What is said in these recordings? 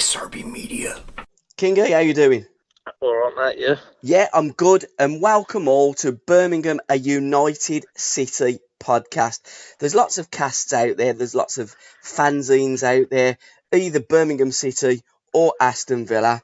SRB Media. Kingy, how you doing? All right, mate, yeah. Yeah, I'm good, and welcome all to Birmingham A United City podcast. There's lots of casts out there, there's lots of fanzines out there, either Birmingham City or Aston Villa,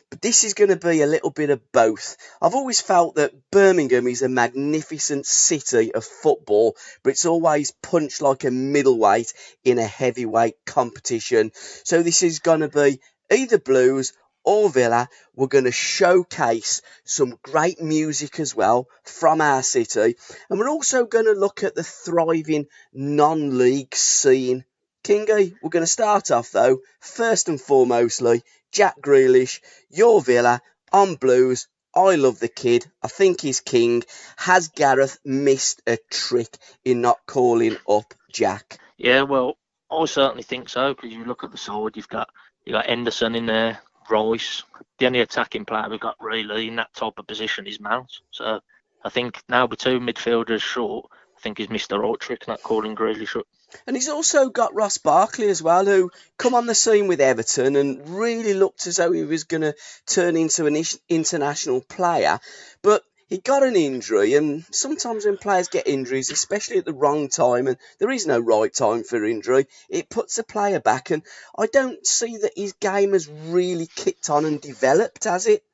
but this is going to be a little bit of both. I've always felt that Birmingham is a magnificent city of football, but it's always punched like a middleweight in a heavyweight competition. So this is going to be either Blues or Villa. We're going to showcase some great music as well from our city, and we're also going to look at the thriving non-league scene. Kingy, we're going to start off though, first and foremostly, Jack Grealish, your Villa, on Blues. I love the kid. I think he's king. Has Gareth missed a trick in not calling up Jack? Yeah, well, I certainly think so, because you look at the side, you've got Henderson in there, Rice. The only attacking player we've got really in that type of position is Mount. So I think now with two midfielders short, I think he's missed the right trick, not calling Grealish up. And he's also got Ross Barkley as well, who come on the scene with Everton and really looked as though he was going to turn into an international player. But he got an injury, and sometimes when players get injuries, especially at the wrong time, and there is no right time for injury, it puts a player back. And I don't see that his game has really kicked on and developed, has it?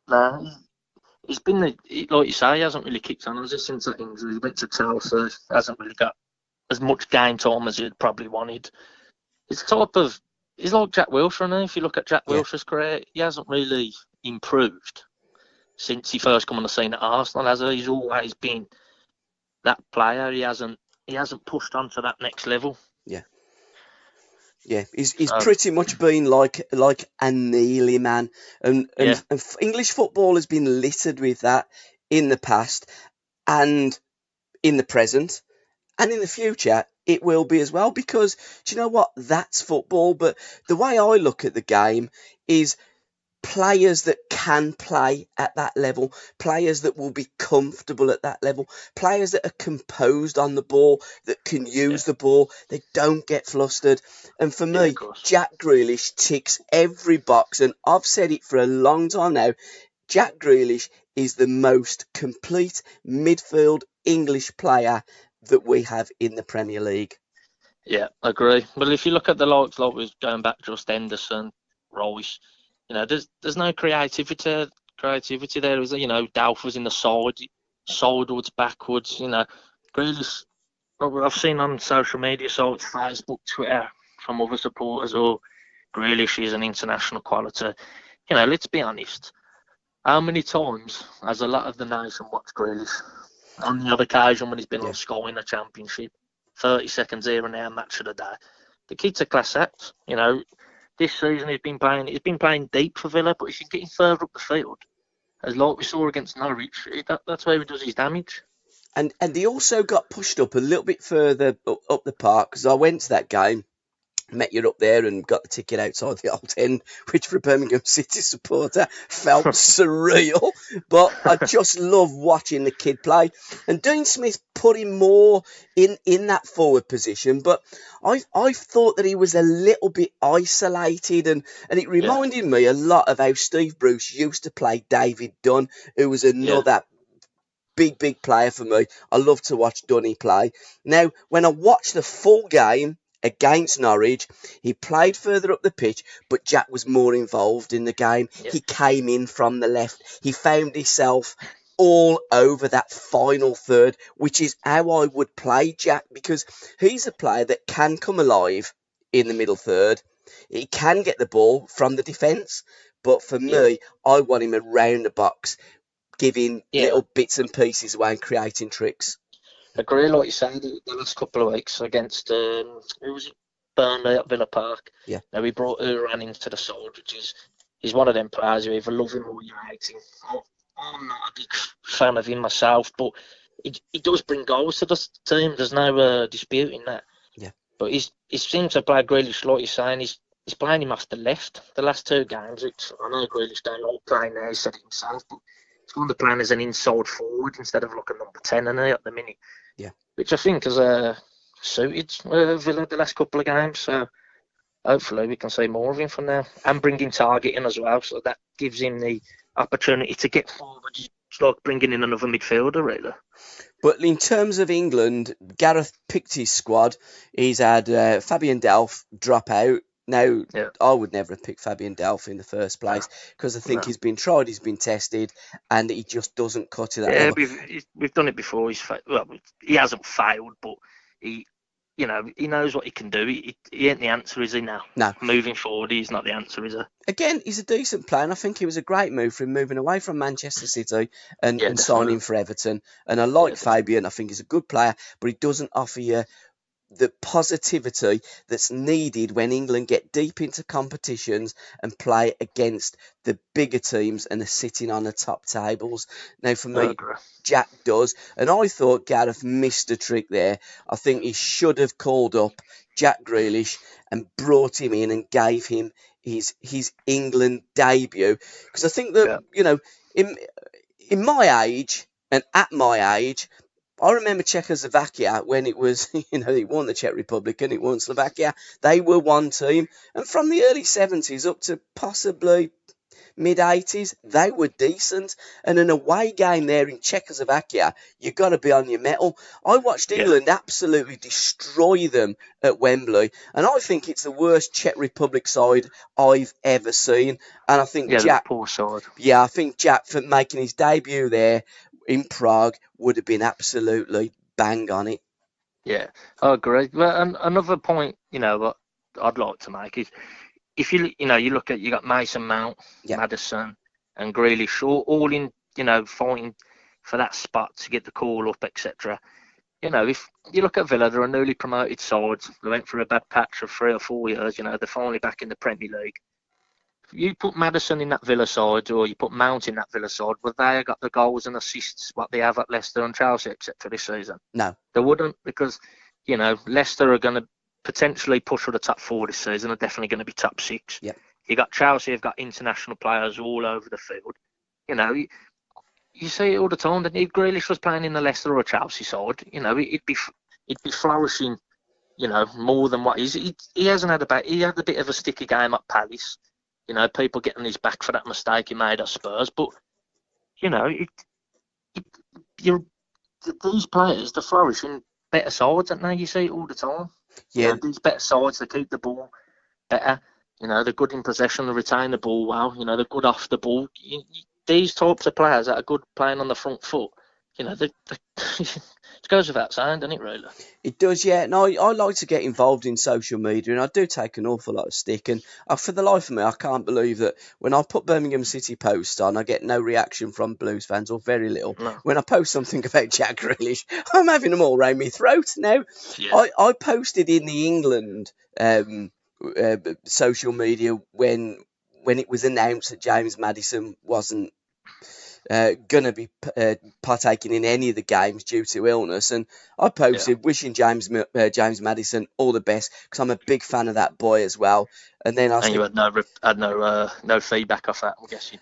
No, he's been, like you say, he hasn't really kicked on, has he, since that injury? He went to Chelsea, hasn't really got as much game time as he'd probably wanted. He's like Jack Wilshere now. If you look at Jack Wilshere's career, he hasn't really improved since he first come on the scene at Arsenal, has he? He's always been that player. He hasn't pushed on to that next level. Yeah, he's pretty much been like a Neely man, and English football has been littered with that in the past, and in the present, and in the future it will be as well. Because do you know what? That's football. But the way I look at the game is players that can play at that level, players that will be comfortable at that level, players that are composed on the ball, that can use the ball, they don't get flustered. And for me, Jack Grealish ticks every box, and I've said it for a long time now, Jack Grealish is the most complete midfield English player that we have in the Premier League. Yeah, I agree. Well, if you look at the likes, like we're going back just Henderson, Rice, there's no creativity there. Is Doubt was in the side, sidewards, backwards. Grealish. I've seen on social media sites, Facebook, Twitter, from other supporters, Grealish is an international quality. Let's be honest. How many times has a lot of the nation watched Grealish? On the other occasion when he's been on Sky in the Championship, 30 seconds here and there, match of the day. The kid's a class act. This season he's been playing deep for Villa, but if you're getting further up the field, as like we saw against Norwich, that's where he does his damage. And he also got pushed up a little bit further up the park, because I went to that game, met you up there and got the ticket outside the old end, which for a Birmingham City supporter felt surreal. But I just love watching the kid play. And Dean Smith put him more in that forward position, but I thought that he was a little bit isolated, and it reminded me a lot of how Steve Bruce used to play David Dunn, who was another big player for me. I love to watch Dunny play. Now, when I watched the full game against Norwich, he played further up the pitch, but Jack was more involved in the game. He came in from the left. He found himself all over that final third, which is how I would play Jack, because he's a player that can come alive in the middle third. He can get the ball from the defence, but for me, I want him around the box, giving little bits and pieces away and creating tricks. Agree, like you said, the last couple of weeks against who was it? Burnley at Villa Park. Yeah. Now we brought Uran into the side, which he's one of them players you either love him or you hate him. I'm not a big fan of him myself, but he does bring goals to the team. There's no disputing that. Yeah. But he seems to play Grealish, like you're saying. He's playing him off the left. The last two games, which I know Grealish don't like playing there. He said it himself, but he's going to play as an inside forward instead of like a number 10 at the minute. Yeah. Which I think has suited Villa the last couple of games. So hopefully we can see more of him from now, and bring in Target in as well, so that gives him the opportunity to get forward. It's like bringing in another midfielder, really. But in terms of England, Gareth picked his squad. He's had Fabian Delph drop out. Now, Yeah. I would never have picked Fabian Delph in the first place because I think he's been tried, he's been tested, and he just doesn't cut to that level. We've done it before. He hasn't failed, but he knows what he can do. He ain't the answer, is he now? No. Moving forward, he's not the answer, is he? Again, he's a decent player, and I think it was a great move for him moving away from Manchester City and signing for Everton. And I like Fabian. I think he's a good player, but he doesn't offer you the positivity that's needed when England get deep into competitions and play against the bigger teams and are sitting on the top tables. Now, for me, Jack does, and I thought Gareth missed a trick there. I think he should have called up Jack Grealish and brought him in and gave him his England debut, because I think that in my age and at my age, I remember Czechoslovakia when it was, it won the Czech Republic and it won Slovakia. They were one team. And from the early 70s up to possibly mid-80s, they were decent. And an away game there in Czechoslovakia, you've got to be on your mettle. I watched England absolutely destroy them at Wembley. And I think it's the worst Czech Republic side I've ever seen. And I think Jack... poor side. Yeah, I think Jack, for making his debut there in Prague, would have been absolutely bang on it. Yeah, I agree. Well, another point, what I'd like to make is, if you look at, you got Mason Mount, Maddison, and Grealish, all in, fighting for that spot to get the call up, etc. If you look at Villa, they're a newly promoted side. They went through a bad patch of 3 or 4 years. They're finally back in the Premier League. You put Maddison in that Villa side, or you put Mount in that Villa side, would they have got the goals and assists what they have at Leicester and Chelsea, etc. this season? No. They wouldn't, because, Leicester are going to potentially push for the top 4 this season, are definitely going to be top 6. Yep. You got Chelsea, have got international players all over the field. You see it all the time, that if Grealish was playing in the Leicester or Chelsea side, it'd be flourishing, more than what he's. He hasn't had he had a bit of a sticky game at Palace. People getting his back for that mistake he made at Spurs. But, these players, they flourish in better sides, don't they? You see it all the time. Yeah. These better sides, they keep the ball better. They're good in possession, they retain the ball well. They're good off the ball. These types of players that are good playing on the front foot, it goes without saying, doesn't it, really? It does, yeah. And I like to get involved in social media, and I do take an awful lot of stick. And for the life of me, I can't believe that when I put Birmingham City posts on, I get no reaction from Blues fans, or very little. No. When I post something about Jack Grealish, I'm having them all round my throat now. Yeah. I posted in the England social media when it was announced that James Maddison wasn't going to be partaking in any of the games due to illness, and I posted wishing James Maddison all the best, because I'm a big fan of that boy as well. And then you had no feedback off that, I'm guessing.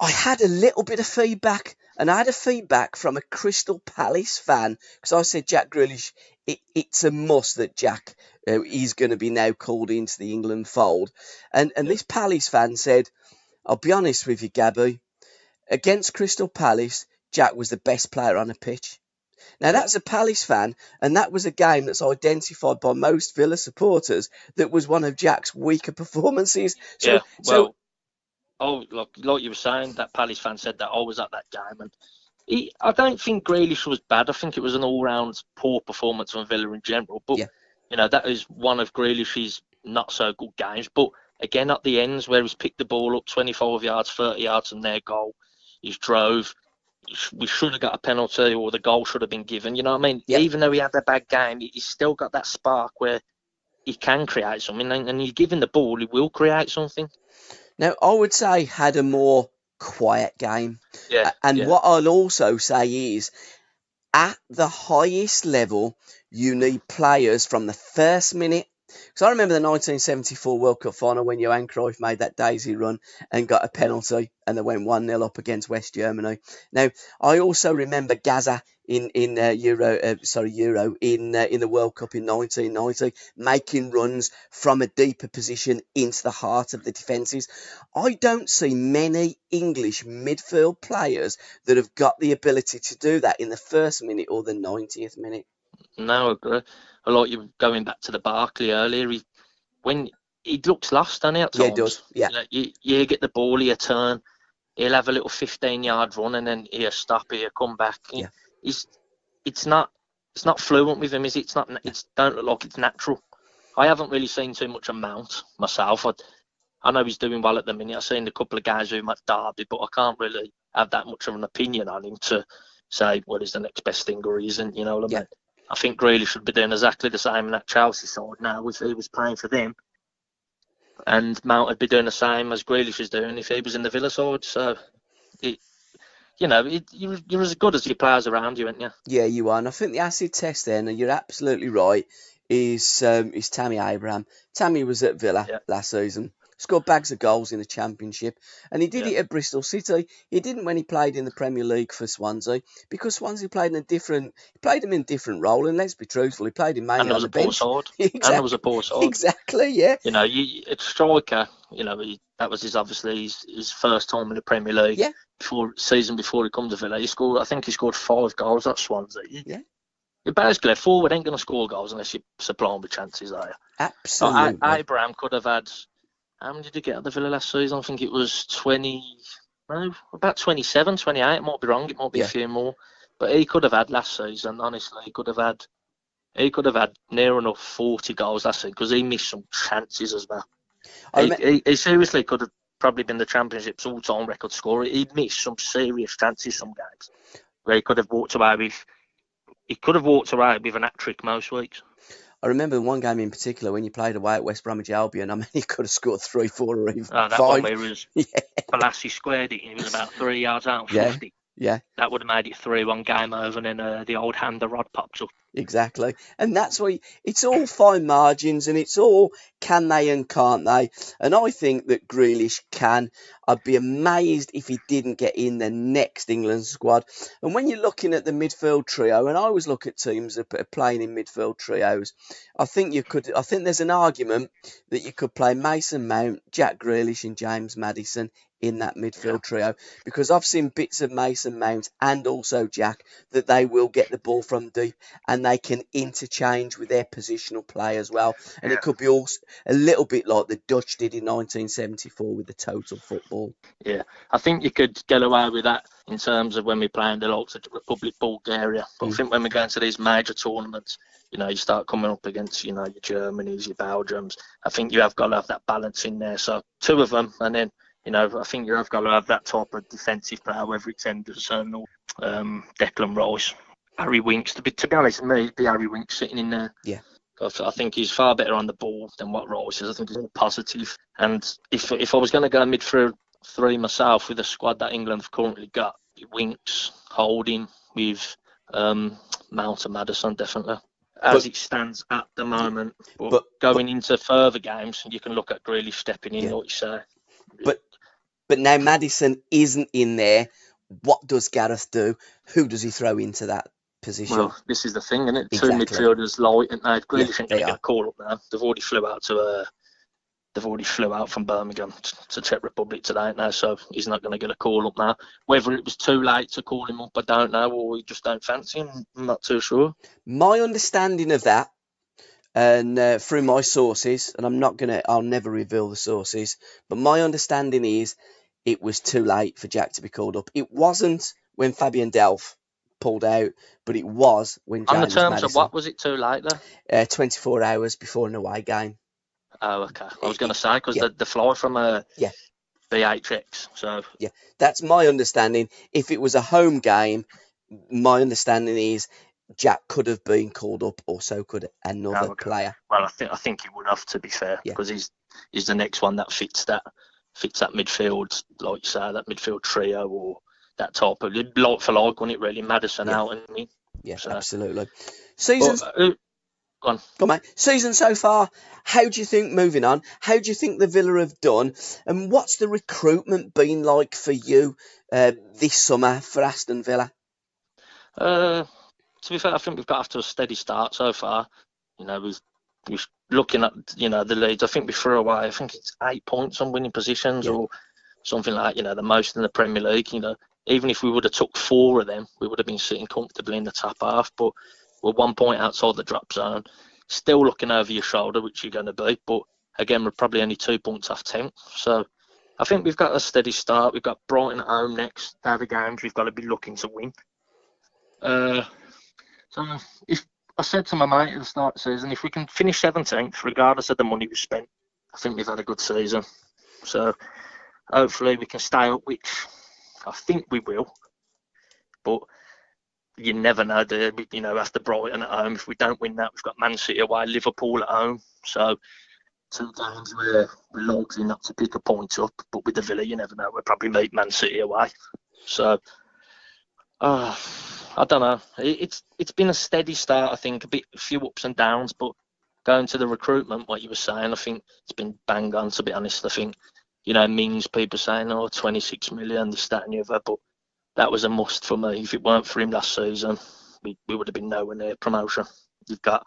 I had a little bit of feedback, and I had a feedback from a Crystal Palace fan, because I said Jack Grealish, it's a must that Jack is going to be now called into the England fold, and this Palace fan said, I'll be honest with you, Gabby, against Crystal Palace, Jack was the best player on the pitch. Now, that's a Palace fan, and that was a game that's identified by most Villa supporters that was one of Jack's weaker performances. Like you were saying, that Palace fan said that I was at that game, and I don't think Grealish was bad. I think it was an all-round poor performance from Villa in general. But, that is one of Grealish's not-so-good games. But, again, at the ends where he's picked the ball up 25 yards, 30 yards from their goal, he's drove. We should have got a penalty, or the goal should have been given. You know what I mean? Yep. Even though he had a bad game, he's still got that spark where he can create something. And you give him the ball, he will create something. Now, I would say had a more quiet game. What I'll also say is, at the highest level, you need players from the first minute Because I remember the 1974 World Cup final when Johan Cruyff made that daisy run and got a penalty, and they went 1-0 up against West Germany. Now, I also remember Gaza in Euro in the World Cup in 1990 making runs from a deeper position into the heart of the defences. I don't see many English midfield players that have got the ability to do that in the first minute or the 90th minute. No, I agree. A lot you going back to the Barkley earlier. When he looks lost, doesn't he, at Yeah, it times? does. Yeah. You get the ball, he'll turn, he'll have a little 15-yard run, and then he'll stop, he'll come back. Yeah. It's not fluent with him, is it? It's not. It's don't look like it's natural. I haven't really seen too much of Mount myself. I know he's doing well at the minute. I've seen a couple of guys who him at Derby, but I can't really have that much of an opinion on him to say, well, he's the next best thing or he isn't. You know what I mean? I think Grealish should be doing exactly the same in that Chelsea side now if he was playing for them. And Mount would be doing the same as Grealish is doing if he was in the Villa side. So, you're as good as your players around you, aren't you? Yeah, you are. And I think the acid test then, and you're absolutely right, is Tammy Abraham. Tammy was at Villa last season. Scored bags of goals in the Championship, and he did it at Bristol City. He didn't when he played in the Premier League for Swansea, because Swansea played him in a different role. And let's be truthful, he played him mainly on the bench. Exactly. And there was a poor side. Exactly, yeah. It's striker. That was his first time in the Premier League. Yeah. Before he come to Villa, he scored 5 goals at Swansea. Yeah. You're basically a forward ain't going to score goals unless you supply him with chances, are you? Absolutely. So Abraham could have had. How many did he get at the Villa last season? I think it was 20. No, about 27, 28. It might be wrong. It might be a few more. But he could have had last season. Honestly, he could have had near enough 40 goals last season because he missed some chances as well. He seriously could have probably been the Championship's all-time record scorer. He missed some serious chances some games where he could have walked away with. He could have walked away with an hat-trick most weeks. I remember one game in particular when you played away at West Bromwich Albion. I mean, he could have scored 3, 4 or even 5. That one where it was Balassi squared it and he was about 3 yards out, 50. Yeah. That would have made it 3-1 game over, and then the old hand, the rod pops up. Exactly. And that's why it's all fine margins, and it's all can they and can't they. And I think that Grealish can. I'd be amazed if he didn't get in the next England squad. And when you're looking at the midfield trio, and I always look at teams that are playing in midfield trios, I think there's an argument that you could play Mason Mount, Jack Grealish and James Maddison in that midfield trio, because I've seen bits of Mason Mount and also Jack that they will get the ball from deep and they can interchange with their positional play as well. And it could be also a little bit like the Dutch did in 1974 with the total football. Yeah, I think you could get away with that in terms of when we're playing the likes of Republic Bulgaria. But I think when we go into these major tournaments, you start coming up against, your Germanys, your Belgiums. I think you have got to have that balance in there. So 2 of them, and then I think you have got to have that type of defensive player, whether it's Henderson or Declan Rice, Harry Winks. To be honest, to me, it'd be Harry Winks sitting in there. Yeah. I think he's far better on the ball than what Rice is. I think he's more positive. And if I was going to go midfield 3 myself with the squad that England have currently got, Winks, Holding with Mount and Maddison, definitely. As it stands at the moment. But going into further games, you can look at Grealish stepping in, like you say. But now Maddison isn't in there. What does Gareth do? Who does he throw into that position? Well, this is the thing, isn't it? Exactly. 2 midfielders light, and Grealish ain't going to get a call up now. They've already flew out from Birmingham to Czech Republic today now, so he's not going to get a call up now. Whether it was too late to call him up, I don't know, or we just don't fancy him. I'm not too sure. My understanding of that, and through my sources, and I'll never reveal the sources, but my understanding is it was too late for Jack to be called up. It wasn't when Fabian Delph pulled out, but it was when James Maddison. On the terms of what was it too late though? 24 hours before an away game. Oh, okay. I was going to say, because the fly from BHX, so... Yeah, that's my understanding. If it was a home game, my understanding is Jack could have been called up, or so could another player. Well, I think he would have, to be fair, because he's the next one that fits that midfield, like you say, that midfield trio, or that type of like for like, wouldn't it really? Madison out and me. Yeah, so. Absolutely. Seasons. Go on. Come on, season so far. How do you think, moving on, how do you think the Villa have done? And what's the recruitment been like for you this summer for Aston Villa? Uh, to be fair, I think we've got off to a steady start so far. You know, we've looking at the leads. I think we threw away. I think it's 8 points on winning positions Yeah, or something like the most in the Premier League. Even if we would have took 4 of them, we would have been sitting comfortably in the top half. But we're 1 point outside the drop zone, still looking over your shoulder, which you're going to be. But again, we're probably only 2 points off 10th. So I think we've got a steady start. We've got Brighton at home next. They're the games we've got to be looking to win. Uh, so if I said to my mate at the start of the season, if we can finish 17th, regardless of the money we spent, I think we've had a good season. So hopefully we can stay up, which I think we will. But you never know, do you? After Brighton at home, if we don't win that, we've got Man City away, Liverpool at home. So 2 games where we're likely not to pick a point up. But with the Villa, you never know. We'll probably meet Man City away. So I don't know. It's been a steady start. I think a few ups and downs, but going to the recruitment, what you were saying, I think it's been bang on. To be honest, I think Mings, people saying 26 million, this, that, and the other, but that was a must for me. If it weren't for him last season, we would have been nowhere near promotion. You've got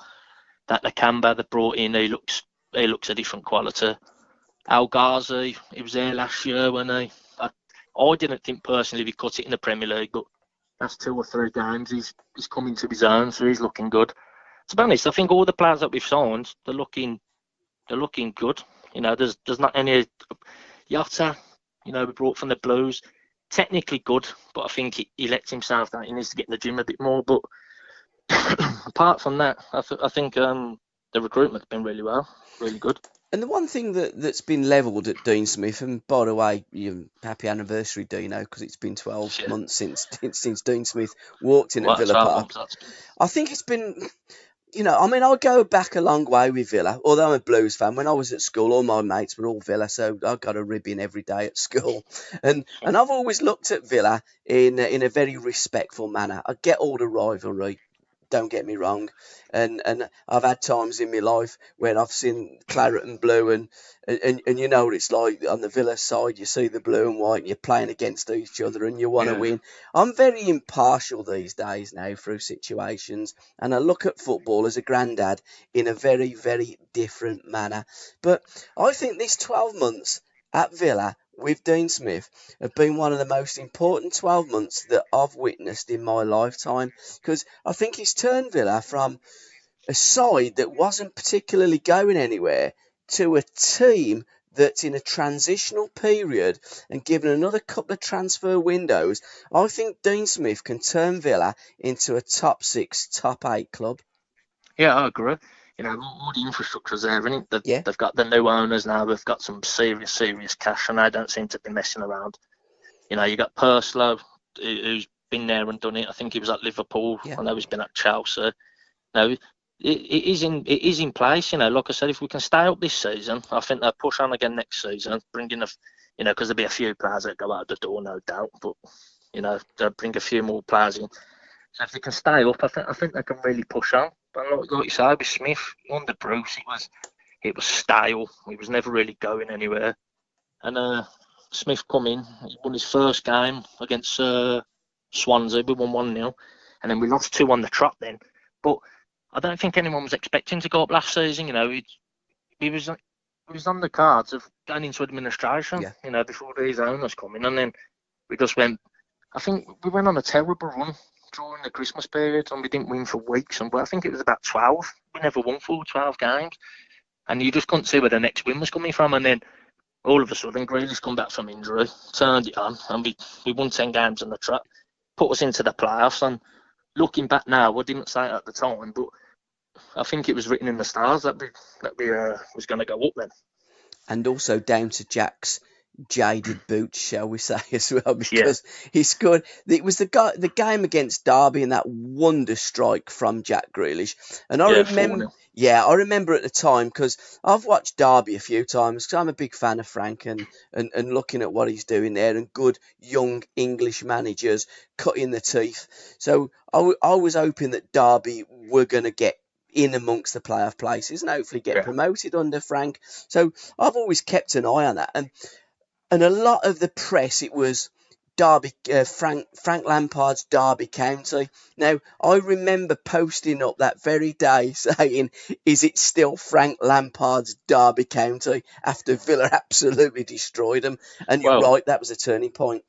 that Nakamba that brought in. He looks a different quality. Al Ghazi, he was there last year when I didn't think personally we cut it in the Premier League, but that's 2 or 3 games. He's coming to his own, so he's looking good. To be honest, I think all the players that we've signed, they're looking good. There's not any Yota, we brought from the Blues. Technically good, but I think he lets himself down. He needs to get in the gym a bit more. But apart from that, I think the recruitment's been really well, really good. and the one thing that's been levelled at Dean Smith, and by the way, happy anniversary, Dino, because it's been 12 Yeah. months since Dean Smith walked in at What, Villa 12 Park. months that's been? I think it's been, I go back a long way with Villa, although I'm a Blues fan. When I was at school, all my mates were all Villa, so I got a ribbon every day at school. And I've always looked at Villa in a very respectful manner. I get all the rivalry, don't get me wrong, and I've had times in my life where I've seen claret and blue, and you know what it's like on the Villa side. You see the blue and white, and you're playing against each other, and you want to Yeah. win. I'm very impartial these days now through situations, and I look at football as a granddad in a very, very different manner. But I think this 12 months at Villa with Dean Smith have been one of the most important 12 months that I've witnessed in my lifetime, because I think he's turned Villa from a side that wasn't particularly going anywhere to a team that's in a transitional period, and given another couple of transfer windows, I think Dean Smith can turn Villa into a top 6, top 8 club. Yeah, I agree. All the infrastructure's there, isn't it? Yeah, They've got the new owners now. They've got some serious, serious cash, and they don't seem to be messing around. You got Purslow, who's been there and done it. I think he was at Liverpool. yeah. I know he's been at Chelsea. No, it is in place. Like I said, if we can stay up this season, I think they'll push on again next season, bring in because there'll be a few players that go out the door, no doubt. But they'll bring a few more players in. So if they can stay up, I think they can really push on. But like you said, with Smith under Bruce, it was stale. He was never really going anywhere. And Smith come in, he won his first game against Swansea. We won 1-0, and then we lost 2 on the trot then. But I don't think anyone was expecting to go up last season. He was on the cards of going into administration. Yeah. Before these owners come in, and then we just went. I think we went on a terrible run during the Christmas period, and we didn't win for weeks. And I think it was about 12. We never won for 12 games, and you just couldn't see where the next win was coming from. And then all of a sudden, Grealish come back from injury, turned it on, and we won 10 games on the trot, put us into the playoffs. And looking back now, I didn't say it at the time, but I think it was written in the stars that we was going to go up then. And also down to Jack's jaded boots, shall we say, as well, because he scored. It was the game against Derby and that wonder strike from Jack Grealish. And I remember, 4-0. I remember at the time, because I've watched Derby a few times, because I'm a big fan of Frank, and looking at what he's doing there, and good young English managers cutting the teeth. So I was hoping that Derby were going to get in amongst the playoff places and hopefully get Yeah. promoted under Frank. So I've always kept an eye on that. And a lot of the press, it was Derby, Frank Lampard's Derby County. Now, I remember posting up that very day saying, is it still Frank Lampard's Derby County after Villa absolutely destroyed them? And you're Well, right, that was a turning point.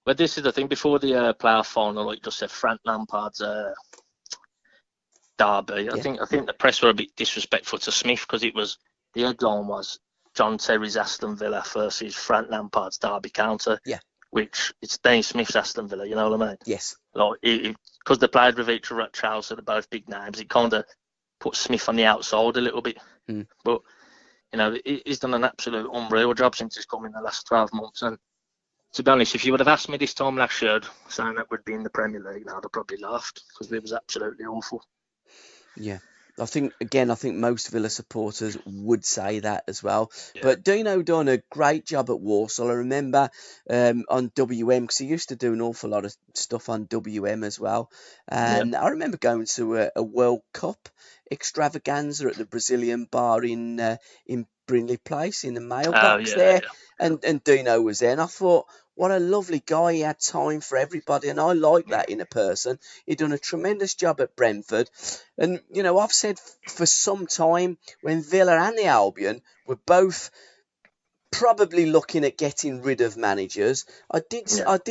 but this is the thing. Before the playoff final, like just said, Frank Lampard's Derby. Yeah. I think the press were a bit disrespectful to Smith because the headline was John Terry's Aston Villa versus Frank Lampard's Derby County. Yeah. Which it's Dane Smith's Aston Villa. You know what I mean? Yes. Like because they played with each other at Chelsea, they're both big names. It kind of put Smith on the outside a little bit. But he's done an absolute unreal job since he's come in the last 12 months. And to be honest, if you would have asked me this time last year, saying that we'd be in the Premier League, I'd have probably laughed because it was absolutely awful. Yeah. I think most Villa supporters would say that as well. Yeah. But Dino done a great job at Walsall. I remember on WM, because he used to do an awful lot of stuff on WM as well. And I remember going to a World Cup extravaganza at the Brazilian bar in Brindley Place in the mailbox there. Yeah. And Dino was there. And I thought, what a lovely guy. He had time for everybody. And I like that in a person. He'd done a tremendous job at Brentford. And, I've said for some time when Villa and the Albion were both probably looking at getting rid of managers, I did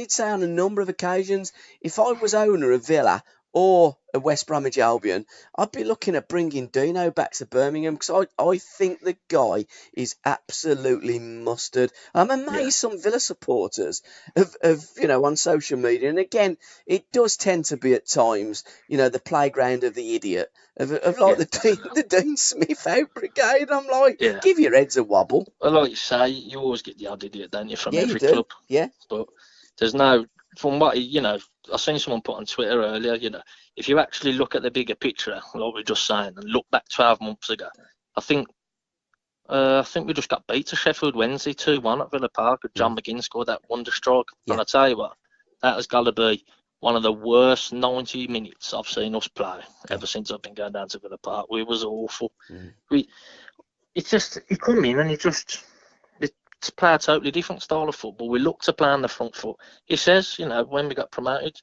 say on a number of occasions, if I was owner of Villa or a West Bromwich Albion, I'd be looking at bringing Dino back to Birmingham because I think the guy is absolutely mustard. I'm amazed some Villa supporters of on social media, and again, it does tend to be at times, the playground of the idiot of like the Dean Smith out brigade. I'm like, give your heads a wobble. Well, like you say, you always get the odd idiot, don't you, from every you do. club? Yeah. But there's no, from what, I seen someone put on Twitter earlier, if you actually look at the bigger picture, like we were just saying, and look back 12 months ago, I think we just got beat to Sheffield Wednesday 2-1 at Villa Park. John McGinn scored that wonder strike. Yeah. And I tell you what, that has got to be one of the worst 90 minutes I've seen us play ever since I've been going down to Villa Park. It was awful. He come in and to play a totally different style of football. We look to play on the front foot. He says, when we got promoted,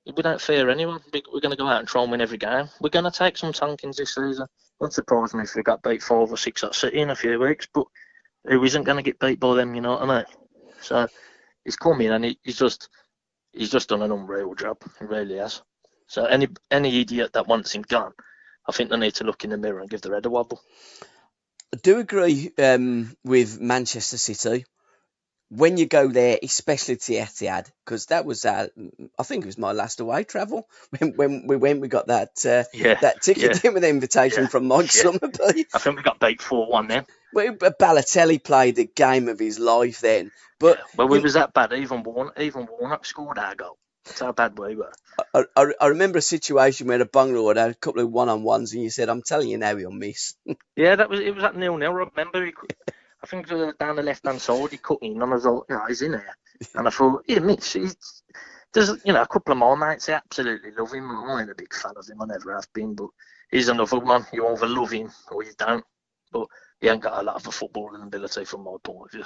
we don't fear anyone. We're going to go out and try and win every game. We're going to take some tankings this season. Wouldn't surprise me if we got beat 5 or 6 at City in a few weeks, but who isn't going to get beat by them, you know what I mean? So he's come in and he's just done an unreal job. He really has. So any idiot that wants him gone, I think they need to look in the mirror and give their head a wobble. I do agree with Manchester City. When you go there, especially to Etihad, because that was I think it was my last away travel when we got that ticket in with the invitation from Mike Summerby. I think we got beat 4-1 then. Well, Balotelli played the game of his life then. But we was that bad. Even Warnock scored our goal. That's how bad we were. I remember a situation where a bungalow had a couple of one-on-ones, and you said, "I'm telling you now, he'll miss." Yeah, it was at 0-0. I remember. I think down the left-hand side, he cut in, and I was like, he's in there. And I thought, Mitch, there's a couple of my mates, they absolutely love him. I ain't a big fan of him, I never have been, but he's another one. You either love him or you don't. But he ain't got a lot of a footballing ability from my point of view.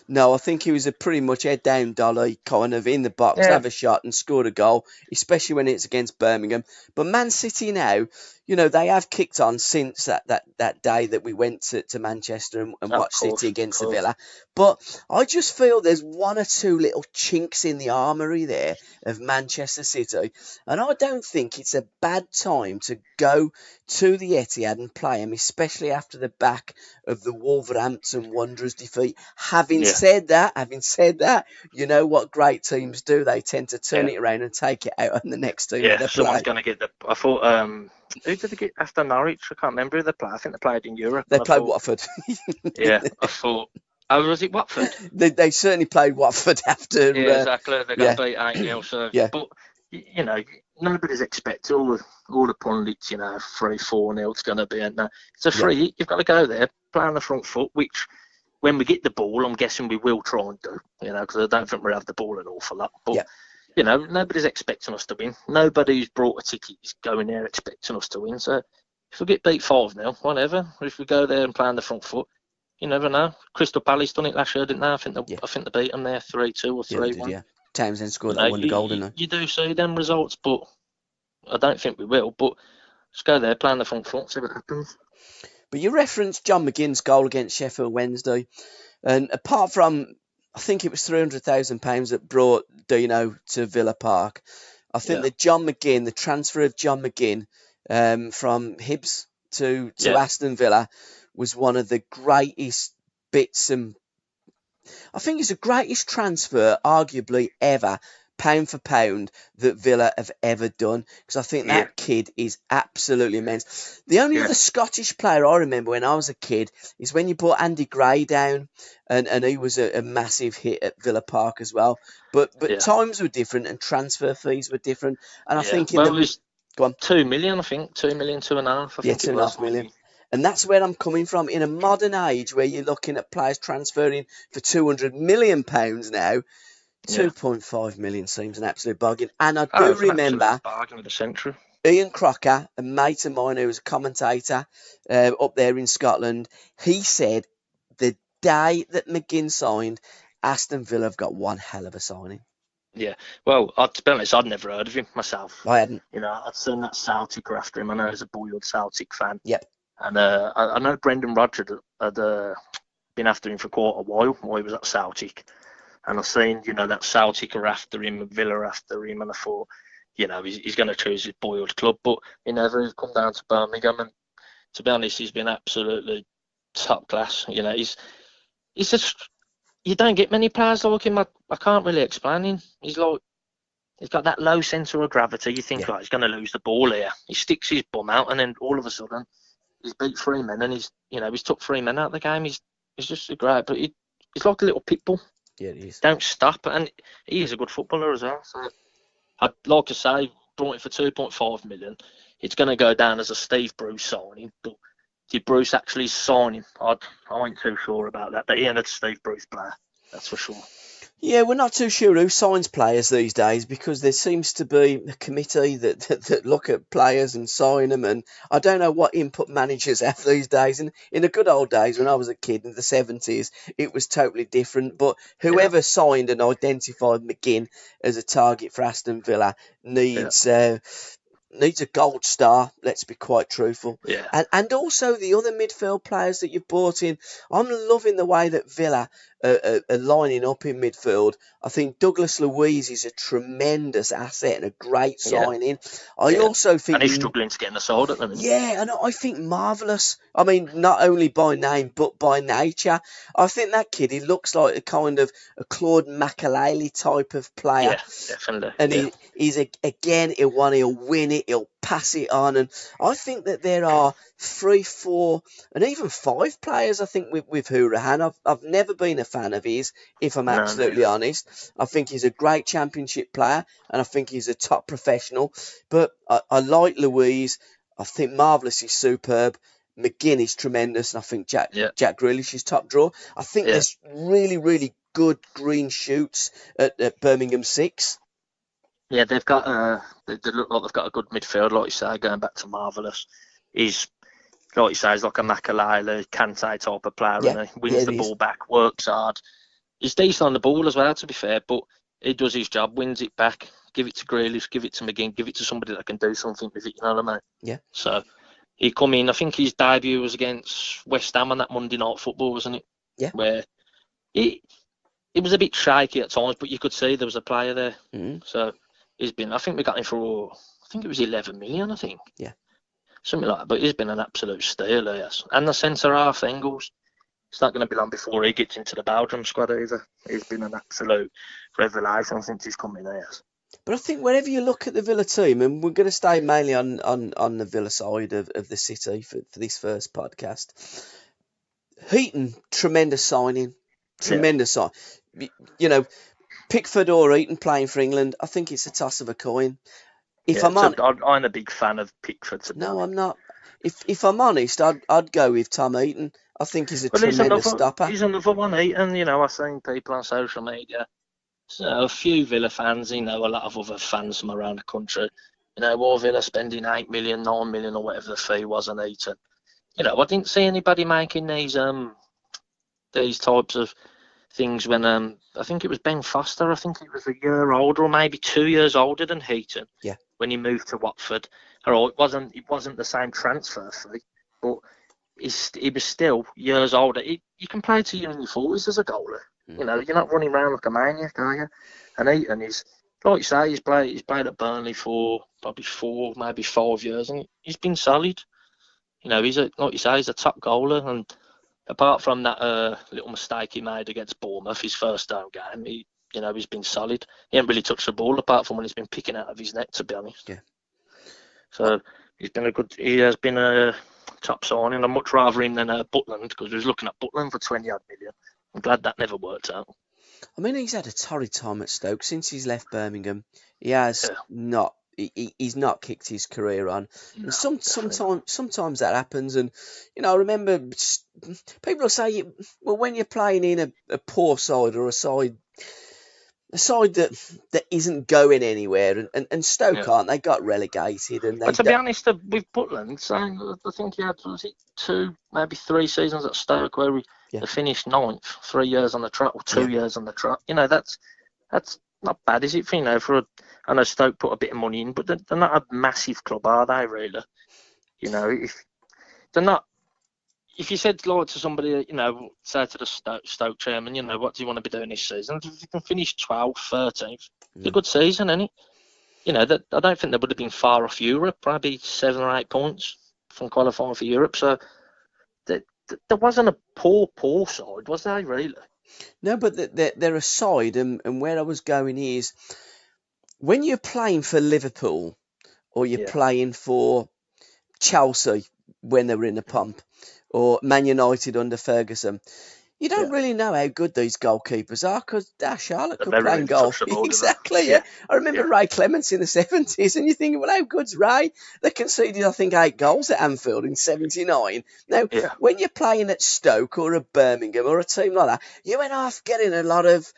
No, I think he was a pretty much head down dolly, kind of in the box, have a shot and scored a goal, especially when it's against Birmingham. But Man City now, they have kicked on since that day that we went to Manchester and watched City against the Villa. But I just feel there's one or two little chinks in the armoury there of Manchester City. And I don't think it's a bad time to go to the Etihad and play them, especially after the back of the Wolverhampton Wanderers defeat. Having said that, you know what great teams do? They tend to turn it around and take it out on the next team. Yeah, someone's going to get I thought, who did they get after Norwich? I can't remember who they played. I think they played in Europe. They played Watford. I thought. Oh, was it Watford? They certainly played Watford after. Yeah, exactly. They got beat 8-0. So, but nobody's expecting all the pundits. 3-4-0. It's going to be, and it's a free. You've got to go there, play on the front foot. Which, when we get the ball, I'm guessing we will try and do. Because I don't think we have the ball an awful lot. But nobody's expecting us to win. Nobody who's brought a ticket is going there expecting us to win. So if we get beat 5-0, whatever. If we go there and play on the front foot, you never know. Crystal Palace done it last year, didn't they? Yeah, I think they beat them there 3-2 or yeah, they did. 3-1. Yeah, Townsend scored You that know, wonder goal, didn't you do see them results, but I don't think we will. But let's go there, play on the front foot, see what happens. But you referenced John McGinn's goal against Sheffield Wednesday, and apart from, I think it was £300,000 that brought Dino to Villa Park, I think that John McGinn, the transfer of John McGinn from Hibs to Aston Villa, was one of the greatest bits, and I think it's the greatest transfer, arguably ever, pound for pound, that Villa have ever done. Because I think that kid is absolutely immense. The only other Scottish player I remember when I was a kid is when you brought Andy Gray down, and he was a massive hit at Villa Park as well. But times were different and transfer fees were different. And I think it was go on. 2 million, I think. 2 million, 2.5. I think 2.5 million. And that's where I'm coming from. In a modern age where you're looking at players transferring for £200 million now, 2.5 million seems an absolute bargain. And I do remember bargain of the century. Ian Crocker, a mate of mine who was a commentator up there in Scotland, he said the day that McGinn signed, Aston Villa have got one hell of a signing. Yeah, well, to be honest, I'd never heard of him myself. I hadn't. You know, I'd seen that Celtic after him. I know as a boyhood Celtic fan. Yep. And I know Brendan Rodgers had been after him for quite a while he was at Celtic. And I've seen, you know, that Celtic are after him, Villa after him, and I thought, you know, he's going to choose his boyhood club. But he never has come down to Birmingham. And to be honest, he's been absolutely top class. You know, he's just, you don't get many players like him. I can't really explain him. He's got that low centre of gravity. You think, he's going to lose the ball here. He sticks his bum out, and then all of a sudden, he's beat 3 men, and he's took 3 men out of the game. He's just great, but he's like a little pit bull. Yeah, he is. Don't stop, and he is a good footballer as well. So I'd like to say, brought it for 2.5 million. It's going to go down as a Steve Bruce signing, but did Bruce actually sign him? I ain't too sure about that. But he ain't a Steve Bruce player, that's for sure. Yeah, we're not too sure who signs players these days, because there seems to be a committee that look at players and sign them, and I don't know what input managers have these days. And in the good old days when I was a kid in the 70s, it was totally different. But whoever signed and identified McGinn as a target for Aston Villa needs a gold star, let's be quite truthful. Yeah. And also the other midfield players that you've brought in. I'm loving the way that Villa are lining up in midfield. I think Douglas Luiz is a tremendous asset and a great signing. I also think... And he's struggling to get in the side at the minute. Yeah, and I think marvellous. I mean, not only by name, but by nature. I think that kid, he looks like a kind of a Claude Makelele type of player. Yeah, definitely. And he's he'll win it, he'll pass it on. And I think that there are 3, 4, and even 5 players, I think, with Hourihane. I've never been a fan of his, if I'm absolutely honest. I think he's a great championship player, and I think he's a top professional. But I like Louise. I think Marvellous is superb. McGinn is tremendous, and I think Jack Grealish is top draw. I think there's really, really good green shoots at Birmingham 6. Yeah, they've got they look like they've got a good midfield, like you say, going back to Marvellous. He's, like you say, he's like a Makelele, Kante type of player, and he wins the ball back, works hard. He's decent on the ball as well, to be fair, but he does his job, wins it back, give it to Grealish, give it to McGinn, give it to somebody that can do something with it, you know what I mean? Yeah. So he come in, I think his debut was against West Ham on that Monday Night Football, wasn't it? Yeah. Where it was a bit shaky at times, but you could see there was a player there. Mm-hmm. So he's been, I think we got him for, I think it was 11 million, I think. Yeah. Something like that, but he's been an absolute steal, yes. And the centre half, Engels, it's not going to be long before he gets into the Belgium squad either. He's been an absolute revelation since he's come in there. But I think wherever you look at the Villa team, and we're going to stay mainly on the Villa side of the city for this first podcast. Heaton, tremendous signing. Tremendous sign. You know, Pickford or Heaton playing for England, I think it's a toss of a coin. I'm a big fan of Pickford. No, I'm not. If I'm honest, I'd go with Tom Heaton. I think he's a tremendous stopper. He's another one, Heaton. You know, I've seen people on social media. So a few Villa fans, you know, a lot of other fans from around the country. You know, while Villa spending 8 million, 9 million, or whatever the fee was on Eaton. You know, I didn't see anybody making these types of things when I think it was Ben Foster. I think he was a year older, or maybe 2 years older than Heaton. Yeah. When he moved to Watford. Or it wasn't the same transfer fee, but he was still years older. You can play till you're in your 40s as a goalie. You know, you're not running around like a maniac, are you? And Eaton is, like you say, he's played at Burnley for probably 4, maybe 5 years, and he's been solid. You know, like you say, he's a top goaler, and apart from that little mistake he made against Bournemouth, his first home game, he's been solid. He hasn't really touched the ball apart from when he's been picking out of his net, to be honest. Yeah. So he has been a top signing. I'd much rather him than Butland, because we was looking at Butland for 20-odd million. I'm glad that never worked out. I mean, he's had a torrid time at Stoke since he's left Birmingham. He has not. He's not kicked his career on. No, and sometimes that happens. And I remember people will say, well, when you're playing in a poor side or a side that isn't going anywhere, and Stoke aren't, they got relegated. But to be honest, with Butland, I think he had, was it 2, maybe 3 seasons at Stoke where they finished 9th, 3 years on the trot, or 2 years on the trot. You know, that's not bad, is it? I know Stoke put a bit of money in, but they're not a massive club, are they, really? You know, if they're not. If you said to somebody, say to the Stoke chairman, what do you want to be doing this season? If you can finish 12th, 13th, it's a good season, isn't it? I don't think they would have been far off Europe, probably 7 or 8 points from qualifying for Europe. So there wasn't a poor side, was there, really? No, but they're a side, and where I was going is, when you're playing for Liverpool or you're playing for Chelsea when they were in the pump, or Man United under Ferguson, you don't really know how good these goalkeepers are, because Charlotte could play in goal. Exactly, yeah. I remember Ray Clements in the 70s, and you're thinking, well, how good's Ray? They conceded, I think, 8 goals at Anfield in 79. Now, when you're playing at Stoke or at Birmingham or a team like that, you went off getting a lot of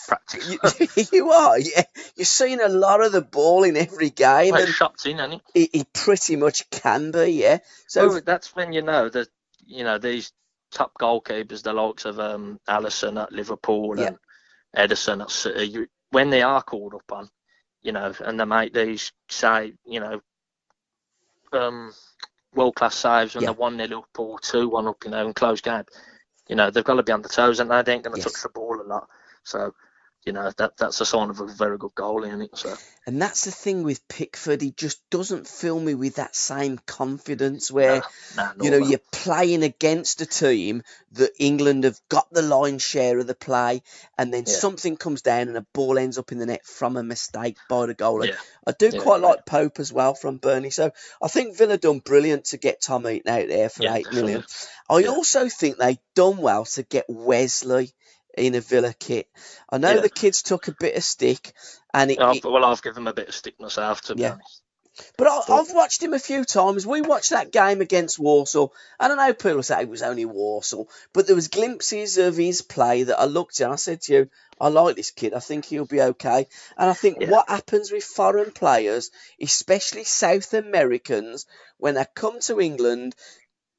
practice. You are, yeah. You're seeing a lot of the ball in every game. Well, shots in, isn't it? He pretty much can be, yeah. So that's when that these top goalkeepers, the likes of Alisson at Liverpool and Ederson at City, when they are called up on, and they make these, say, world-class saves when they're 1-0 up or 2-1 up, in close game, they've got to be on the toes, and they ain't going to touch the ball a lot. So, that's a sign of a very good goalie, isn't it? So. And that's the thing with Pickford. He just doesn't fill me with that same confidence where, you're playing against a team that England have got the lion's share of the play, and then something comes down and a ball ends up in the net from a mistake by the goalie. Yeah. I do quite like Pope as well from Burnley. So I think Villa done brilliant to get Tom Eaton out there for 8 million. I also think they done well to get Wesley in a Villa kit. I know the kids took a bit of stick, and I've given them a bit of stick myself, to be honest. But I've watched him a few times. We watched that game against Walsall. I don't know, people say it was only Walsall, but there was glimpses of his play that I looked at and I said to you, I like this kid. I think he'll be okay. And I think what happens with foreign players, especially South Americans, when they come to England,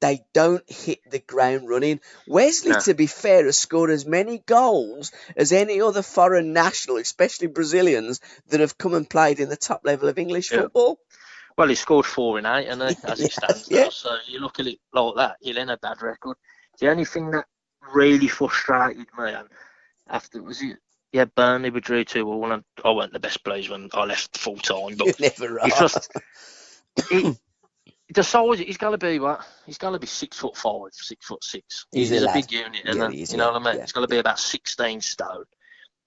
they don't hit the ground running. Wesley, to be fair, has scored as many goals as any other foreign national, especially Brazilians, that have come and played in the top level of English football. Well, he scored 4 in 8, and as it stands now. So you look at it like that, you're in a bad record. The only thing that really frustrated me, and after Burnley we drew 2-2, and I weren't the best players when I left full time, but you're never right. It's just the size, he's got to be 6'5", 6'6". He's a big unit, and you know what I mean. He's got to be about 16 stone.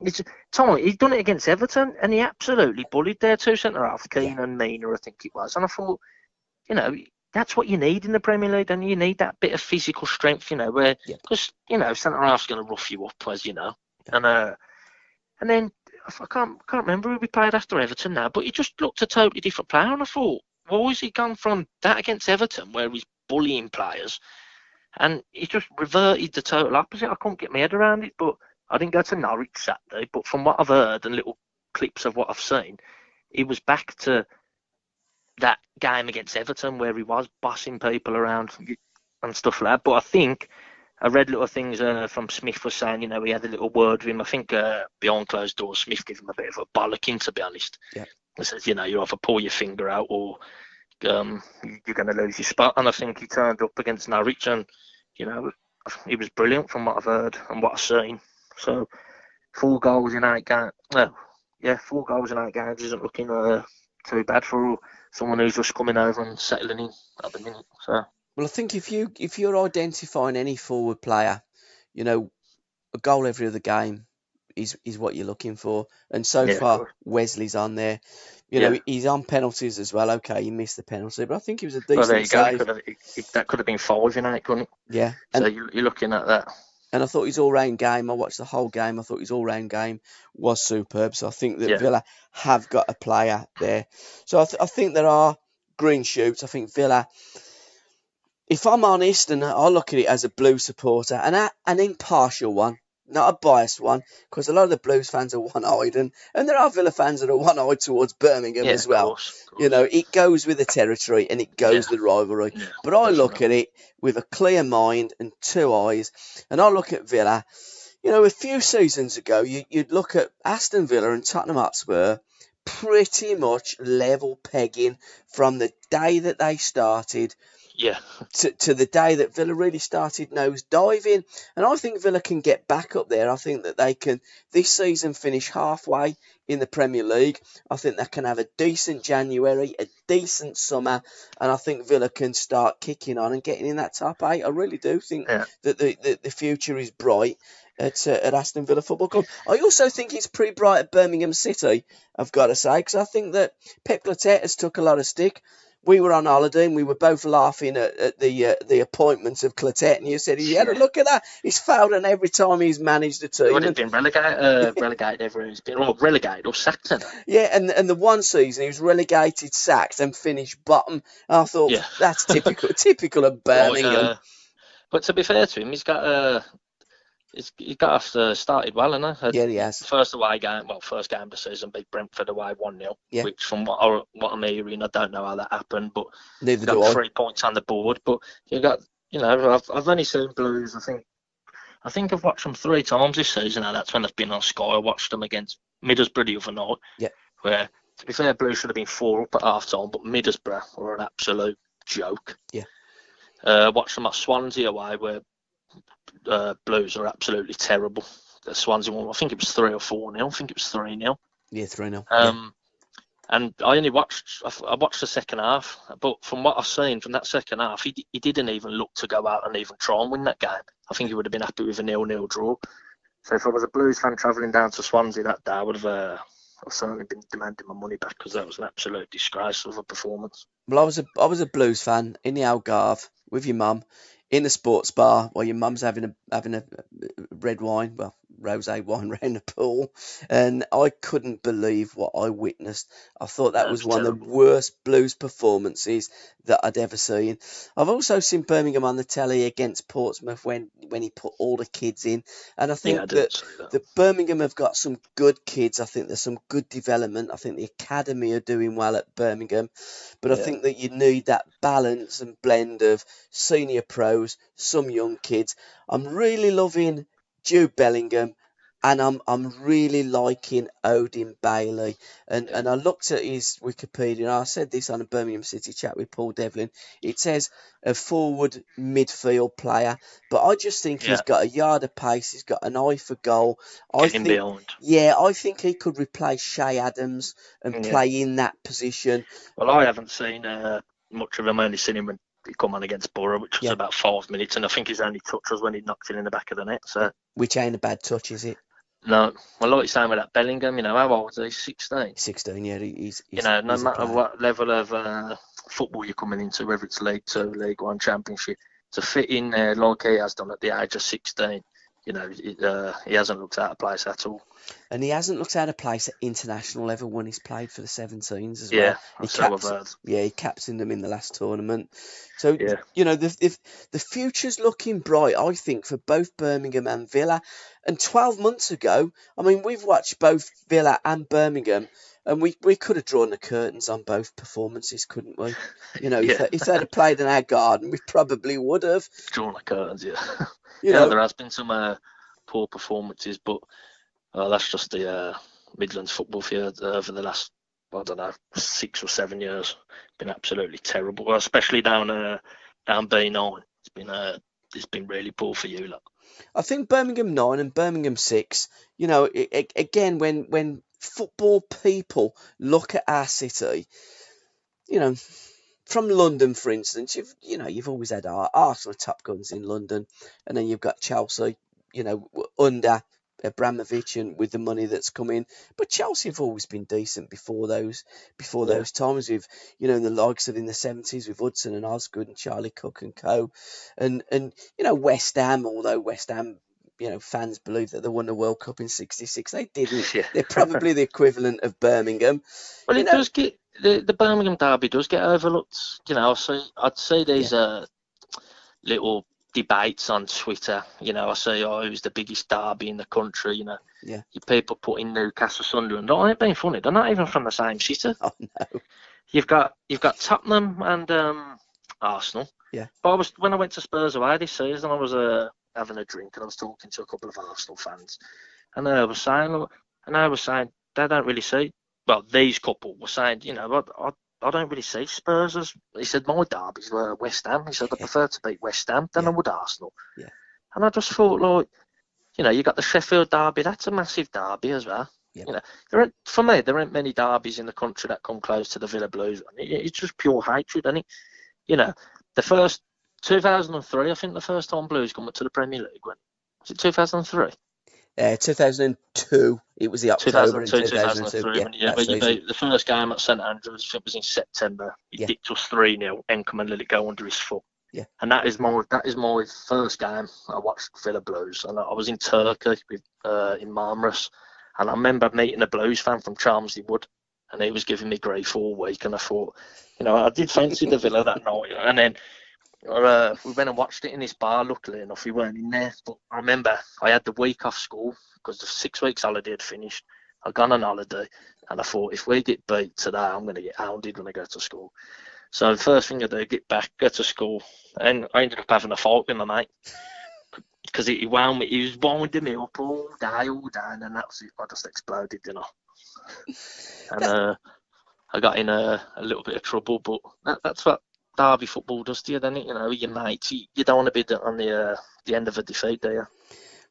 He's done it against Everton, and he absolutely bullied their 2 centre halves, Keane and Mina, I think it was. And I thought, that's what you need in the Premier League, and you need that bit of physical strength, where because centre half's going to rough you up, as you know, and then I can't remember who we played after Everton now, but he just looked a totally different player, and I thought, why has he gone from that against Everton, where he's bullying players, and he just reverted the total opposite? I couldn't get my head around it, but I didn't go to Norwich Saturday. But from what I've heard and little clips of what I've seen, he was back to that game against Everton where he was bossing people around and stuff like that. But I think I read little things from Smith was saying, he had a little word with him. I think behind closed doors, Smith gave him a bit of a bollocking, to be honest. Yeah. He says, you either pull your finger out or you're going to lose your spot. And I think he turned up against Norwich and, he was brilliant from what I've heard and what I've seen. So 4 goals in 8 games. No, yeah, 4 goals in 8 games isn't looking too bad for someone who's just coming over and settling in at the minute. So. Well, I think if you're identifying any forward player, a goal every other game is what you're looking for. And so far, Wesley's on there. He's on penalties as well. Okay, he missed the penalty, but I think it was a decent there you save. Go. That could have been 5 in 8, couldn't it? Yeah. So you're looking at that. And I thought his all-round game, I watched the whole game, I thought his all-round game was superb. So I think that Villa have got a player there. So I think there are green shoots. I think Villa, if I'm honest, and I look at it as a Blues supporter, an impartial one, not a biased one, because a lot of the Blues fans are one-eyed, and there are Villa fans that are one-eyed towards Birmingham as well. Of course. It goes with the territory and it goes with the rivalry. Yeah, but I look at it with a clear mind and 2 eyes, and I look at Villa. A few seasons ago, you'd look at Aston Villa and Tottenham Hotspur pretty much level pegging from the day that they started. Yeah. To the day that Villa really started nose diving. And I think Villa can get back up there. I think that they can this season finish halfway in the Premier League. I think they can have a decent January, a decent summer, and I think Villa can start kicking on and getting in that top 8. I really do think that the future is bright at Aston Villa Football Club. I also think it's pretty bright at Birmingham City, I've got to say, because I think that Pep Clotet has took a lot of stick. We were on holiday and we were both laughing at the appointments of Clotet, and you said, "You had a look at that. He's failed on every time he's managed a team." He's been relegated every. He's been relegated or sacked. Yeah, and the one season he was relegated, sacked, and finished bottom. And I thought that's typical of Birmingham. But to be fair to him, he got us started well, hasn't he? Yeah, he has. First game of the season, beat Brentford away 1-0, which from what I'm hearing, I don't know how that happened, but neither got 3 points on the board. But you got, I've only seen Blues. I think I've watched them 3 times this season. Now that's when they've been on Sky. I watched them against Middlesbrough the other night. Yeah. Where, to be fair, Blues should have been 4 up at half time, but Middlesbrough were an absolute joke. Yeah. Watched them at Swansea away, where Blues are absolutely terrible. The Swansea one, I think it was 3 or 4-0. I think it was 3-0. Yeah, 3-0. And I watched the second half, but from what I've seen from that second half, he didn't even look to go out and even try and win that game. I think he would have been happy with a 0-0 draw. So if I was a Blues fan travelling down to Swansea that day, I would have I've certainly been demanding my money back, because that was an absolute disgrace of a performance. Well, I was a Blues fan in the Algarve with your mum in the sports bar while your mum's having a red wine, rosé wine round the pool, and I couldn't believe what I witnessed. I thought that was one of the worst Blues performances that I'd ever seen. I've also seen Birmingham on the telly against Portsmouth when he put all the kids in, and I think that Birmingham have got some good kids. I think there's some good development. I think the academy are doing well at Birmingham, but I think that you need that balance and blend of senior pros, some young kids. I'm really loving Jude Bellingham, and I'm really liking Odin Bailey. And I looked at his Wikipedia, and I said this on a Birmingham City chat with Paul Devlin. It says a forward midfield player, but I just think he's got a yard of pace. He's got an eye for goal. I think he could replace Shay Adams and play in that position. Well, I haven't seen much of him. I only seen him when he come on against Borough, which was about 5 minutes, and I think his only touch was when he knocked it in the back of the net. So, which ain't a bad touch, is it? No. Well, like you're saying with that Bellingham, how old is he? 16? 16, yeah. He's no matter what level of football you're coming into, whether it's League 2, League 1, Championship, to fit in there like he has done at the age of 16, he hasn't looked out of place at all. And he hasn't looked out of place at international level when he's played for the 17s as well. He captained them in the last tournament. So, the future's looking bright, I think, for both Birmingham and Villa. And 12 months ago, I mean, we've watched both Villa and Birmingham And we could have drawn the curtains on both performances, couldn't we? You know, Yeah, if they'd have played in our garden, we probably would have. drawn the curtains. Yeah, You yeah. know, There has been some poor performances, but that's just the Midlands football field over the last, I don't know, 6 or 7 years. Been absolutely terrible, especially down B9. It's been really poor for you, lot. I think Birmingham 9 and Birmingham 6, you know, again, when football people look at our city, you know, from London, for instance, you've always had Arsenal top guns in London, and then you've got Chelsea, under Abramovich and with the money that's come in. But Chelsea have always been decent before Yeah, those times with the likes of in the 70s with Hudson and Osgood and Charlie Cook and co, and West Ham, although West Ham. Fans believe that they won the World Cup in '66. They didn't. yeah. They're probably the equivalent of Birmingham. Well, You it know, does get the Birmingham derby does get overlooked. I'd see yeah, these little debates on Twitter. I say, oh, who's the biggest derby in the country? yeah. You people putting Newcastle, Sunderland. I ain't being funny. They're not even from the same city. Oh no, You've got Tottenham and Arsenal. yeah, But when I went to Spurs away this season, I was having a drink and I was talking to a couple of Arsenal fans, and I was saying they don't really see. Well, these couple were saying, I don't really see Spurs as. He said my derbies were West Ham. He said I prefer to beat West Ham than I yeah, would Arsenal. yeah, And I just thought, like, you got the Sheffield derby. That's a massive derby as well. yeah. For me, there ain't many derbies in the country that come close to the Villa Blues. It's just pure hatred, isn't it? The first 2003, I think the first time Blues come up to the Premier League. Was it 2003? 2002. It was the October in 2002, 2002. 2003. Yeah, Yeah, that but you season. beat the first game at St Andrews. I think it was in September. He Yeah, dicked us 3-0 and come and let it go under his foot. yeah. And that is my first game I watched Villa Blues, and I was in Turkey in Marmaris, and I remember meeting a Blues fan from Chelmsley Wood, and he was giving me grief all week, and I thought, I did fancy the Villa that night, and then we went and watched it in this bar. Luckily enough, we weren't in there, but I remember I had the week off school because the 6 weeks holiday had finished. I'd gone on holiday, and I thought, if we get beat today, I'm going to get hounded when I go to school. So the first thing I do, get back, go to school, and I ended up having a fight with my mate because he wound me. He was winding me up all day, and then that's it. I just exploded, And I got in a little bit of trouble, but that's what derby football does to you, then it. Your mates. You don't want to be on the end of a defeat, do you?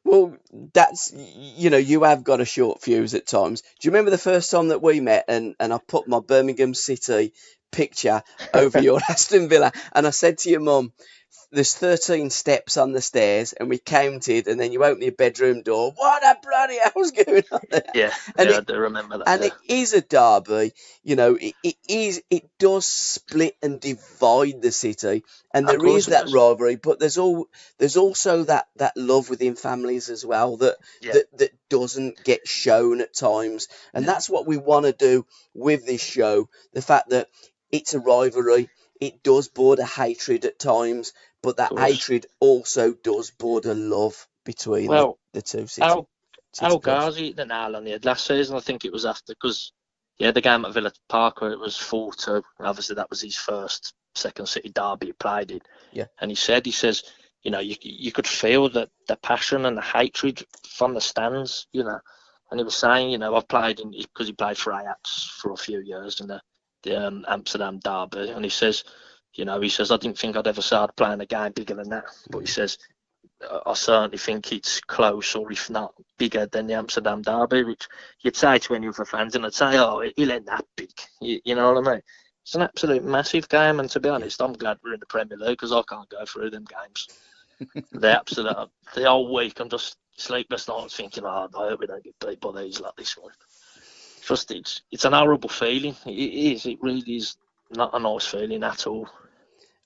Well, that's you have got a short fuse at times. Do you remember the first time that we met and I put my Birmingham City picture over your Aston Villa, and I said to your mum, there's 13 steps on the stairs, and we counted, and then you open your bedroom door. What a bloody hell's going on there? Yeah, And I do remember that. and Yeah. it is a derby. It does split and divide the city, and Of there course is it that does. rivalry. But there's also that love within families as well that Yeah, that doesn't get shown at times, and yeah, that's what we want to do with this show. The fact that it's a rivalry, it does border hatred at times, but of that course. hatred also does border love between Well, the two city Al clubs. Ghazi hit the nail on the head last season. I think it was after because the game at Villa Park where it was 4-2. Obviously, that was his first second city derby he played in. Yeah. And he says, you could feel the passion and the hatred from the stands, And he was saying, I've played in because he played for Ajax for a few years in the Amsterdam derby, and he says, I didn't think I'd ever start playing a game bigger than that, but he says I certainly think it's close, or if not bigger than the Amsterdam derby, which you'd say to any other fans, and I'd say, oh, it ain't that big. You know what I mean? It's an absolute massive game, and to be honest, I'm glad we're in the Premier League because I can't go through them games. The whole week, I'm just sleepless nights thinking, oh, I hope we don't get beat by these like this one. It's an horrible feeling. It is. It really is not a nice feeling at all.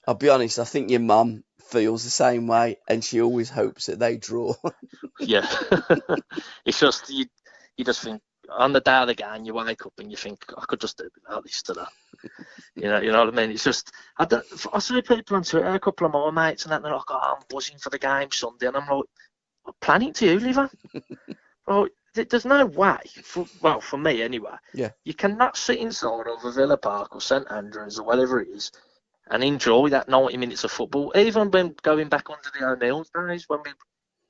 I'll be honest, I think your mum feels the same way, and she always hopes that they draw. Yeah, it's just you just think on the day of the game you wake up and you think I could just do without this today. You know what I mean? It's just I see people on Twitter, a couple of my mates, and that they're like, "Oh, I'm buzzing for the game Sunday," and I'm like, "I'm planning to, liver." Right, there's no way, for me anyway, Yeah. you cannot sit inside of a Villa Park or St Andrews or whatever it is and enjoy that 90 minutes of football. Even when going back under the O'Neill's days, when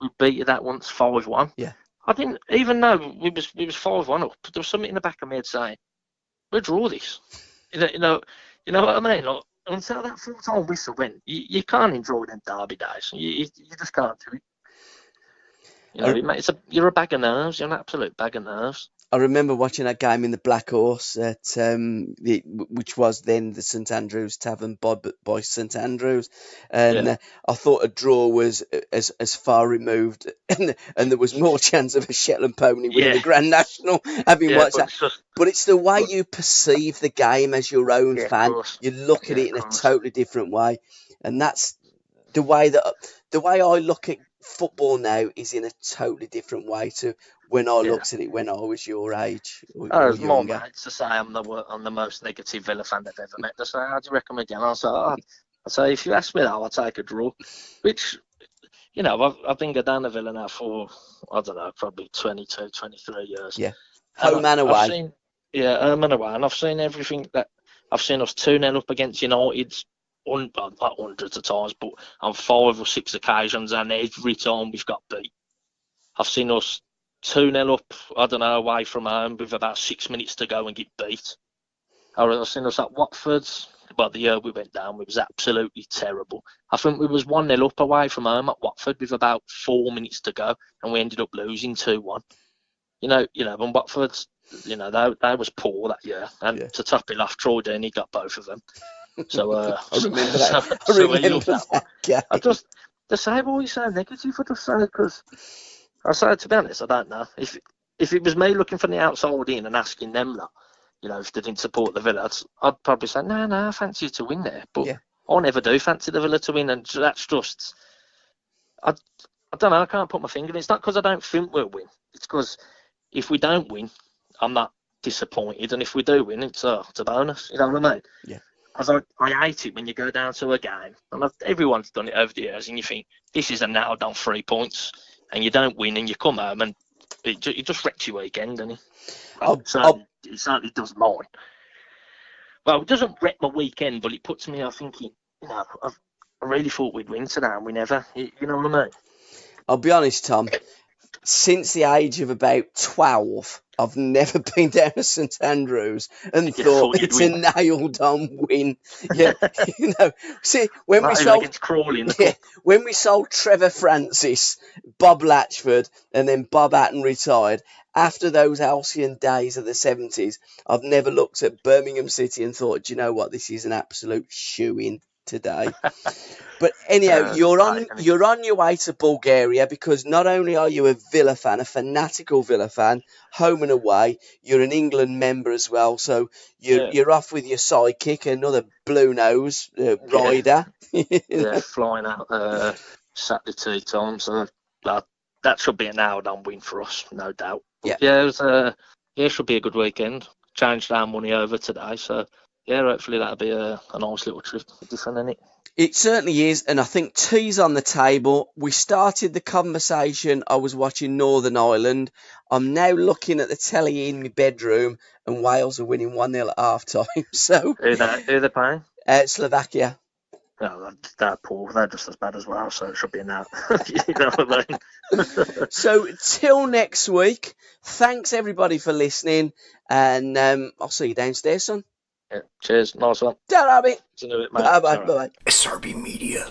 we beat you that once 5-1. Yeah. I didn't even know we was 5-1 up. There was something in the back of my head saying, "We'll draw this." You know what I mean? Like, until that full-time whistle went, you can't enjoy them derby days. You just can't do it. You're a bag of nerves. You're an absolute bag of nerves. I remember watching that game in the Black Horse at which was then the St Andrews Tavern by St Andrews, and I thought a draw was as far removed, and there was more chance of a Shetland pony winning the Grand National. Having watched that, but it's the way you perceive the game as your own fan. You look at it in a totally different way, and that's the way I look at football now is in a totally different way to when I looked at it when I was your age or younger. My mates to say I'm the most negative Villa fan they've ever met. They say, "How do you reckon again?" I say, if you ask me that, I'll take a draw. Which, I've been down to Villa now for, I don't know, probably 22, 23 years. Yeah, home and away. Home and away. And I've seen everything I've seen us 2-0 up against United, not hundreds of times, but on 5 or 6 occasions, and every time we've got beat. I've seen us 2-0 up, I don't know, away from home with about 6 minutes to go and get beat. I've seen us at Watford, but the year we went down, we was absolutely terrible. I think we was 1-0 up away from home at Watford with about 4 minutes to go, and we ended up losing 2-1. And Watford, they was poor that year, and to top it off, Troy Deeney got both of them. So I remember that. I remember that. Yeah. The same always so negative. I just say because I say, to be honest, I don't know if it was me looking from the outside in and asking them that, if they didn't support the Villa, I'd probably say no, I fancy you to win there. But I never do fancy the Villa to win, and that's just I don't know. I can't put my finger on it. It's not because I don't think we'll win. It's because if we don't win, I'm not disappointed, and if we do win, it's a bonus. You know what I mean? Yeah. Because I hate it when you go down to a game, and everyone's done it over the years, and you think, this is a nailed on 3 points, and you don't win, and you come home, and it just wrecks your weekend, doesn't it? It certainly does mine. Well, it doesn't wreck my weekend, but it puts me off thinking, I really thought we'd win today, and we never. You know what I mean? I'll be honest, Tom. Since the age of about 12, I've never been down to St Andrews and thought it's a nailed-on win. Yeah, See, when we sold Trevor Francis, Bob Latchford, and then Bob Hatton retired. After those halcyon days of the 70s, I've never looked at Birmingham City and thought, do you know what? This is an absolute shoo-in today. But anyhow, you're on your way to Bulgaria because not only are you a Villa fan, a fanatical Villa fan, home and away, you're an England member as well. So you're off with your sidekick, another blue nose rider. Flying out Saturday tea time. So that should be a nailed-on win for us, no doubt. But it should be a good weekend. Changed our money over today, so hopefully that'll be a nice little trip. Different, isn't it? It certainly is, and I think tea's on the table. We started the conversation, I was watching Northern Ireland. I'm now looking at the telly in my bedroom, and Wales are winning 1-0 at half-time. So, who are they playing? Slovakia. Oh, they're poor. They're just as bad as well, so it should be in that. You know what I mean? So, till next week, thanks everybody for listening, and I'll see you downstairs, son. Yeah, cheers. Nice one. Ta-ra, mate. See you in a bit, mate. Bye-bye. Bye-bye. SRB Media.